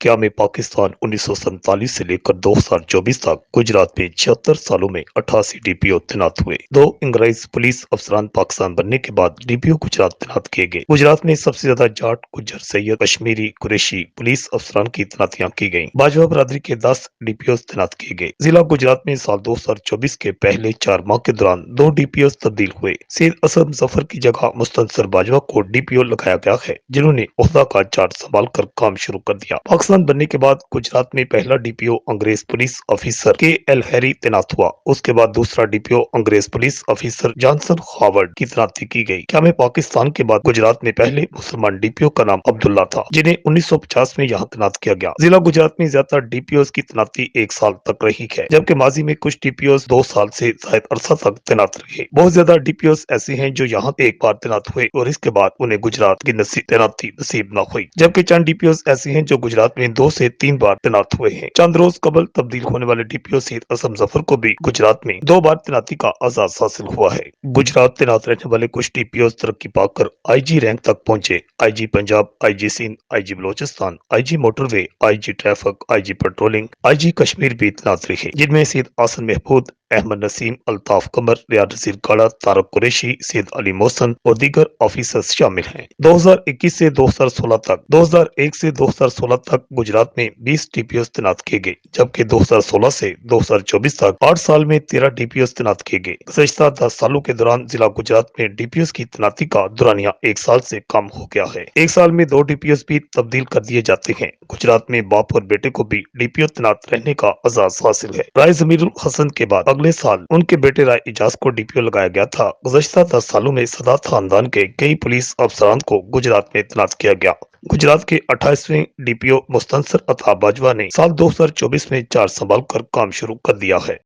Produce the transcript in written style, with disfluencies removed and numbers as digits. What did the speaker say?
क़याम पाकिस्तान 1947 से लेकर 2024 तक गुजरात में 76 सालों में 88 डीपीओ तैनात हुए। 2 अंग्रेज पुलिस अफसरान पाकिस्तान बनने के बाद डीपीओ गुजरात तैनात किए गए। गुजरात में सबसे ज्यादा जाट, गुज्जर, सैयद, कश्मीरी, कुरैशी पुलिस अफसरान की तैनातियां की गयी। बाजवा बरादरी के 10 डीपीओ तैनात किए गए। जिला गुजरात में साल 2024 के पहले 4 माह के दौरान 2 डीपीओ तब्दील हुए। सैयद असद मुजफ्फर की जगह मुस्तनसर बाजवा को डीपीओ लगाया गया है, जिन्होंने ओहदा का चार्ज संभाल कर काम शुरू कर दिया। पाकिस्तान बनने के बाद गुजरात में पहला डीपीओ अंग्रेज पुलिस ऑफिसर के.एल. हैरी तैनात हुआ। उसके बाद दूसरा डीपीओ अंग्रेज पुलिस ऑफिसर जॉनसन हावर्ड की तैनाती की गई। क़याम पाकिस्तान के बाद गुजरात में पहले मुसलमान डीपीओ का नाम अब्दुल्ला था, जिन्हें 1950 में यहाँ तैनात किया गया। जिला गुजरात में ज्यादातर डीपीओ की तैनाती 1 साल तक रही है, जबकि माजी में कुछ डीपीओ 2 साल से ज्यादा अरसा तक तैनात रहे। बहुत ज्यादा डीपीओ ऐसे हैं जो यहाँ एक बार तैनात हुए और इसके बाद उन्हें गुजरात की तैनाती नसीब न हुई, जबकि चंद डीपीओ ऐसे हैं जो गुजरात में 2 से 3 बार तैनात हुए हैं। चंद रोज कबल तब्दील होने वाले डीपीओ सैयद असद मुजफ्फर को भी गुजरात में 2 बार तैनाती का एजाज हासिल हुआ है। गुजरात तैनात रहने वाले कुछ डीपीओ तरक्की पाकर आईजी रैंक तक पहुंचे। IG Punjab, IG Sindh, IG Balochistan, IG motorway, IG traffic, IG patrolling, IG Kashmir भी तैनात रहे, जिनमें सैयद आसन महमूद, अहमद नसीम, अल्ताफ कमर, रियाज नसीर काला, तारक कुरैशी, सैयद अली मोहसन और दीगर ऑफिसर्स शामिल हैं। 2021 से 2001 से 2016 तक गुजरात में 20 डीपीओ तैनात किए गए, जबकि 2016 से 2024 तक 8 साल में 13 डीपीओ तैनात किए गए। गुज़श्ता 10 सालों के दौरान जिला गुजरात में डीपीओ की तैनाती का दुरानिया 1 साल से कम हो गया है। 1 साल में 2 डीपीओ भी तब्दील कर दिए जाते हैं। गुजरात में बाप और बेटे को भी डीपीओ तैनात रहने का एजाज हासिल है। राय जमीरुल हसन के बाद अगले साल उनके बेटे राय इजाज को डीपीओ लगाया गया था। गुज़श्ता 10 सालों में सदात खानदान के कई पुलिस अफसरान को गुजरात में तैनात किया गया। गुजरात के 28वें डीपीओ मुस्तनसर अता बाजवा ने साल 2024 में चार्ज संभाल कर काम शुरू कर दिया है।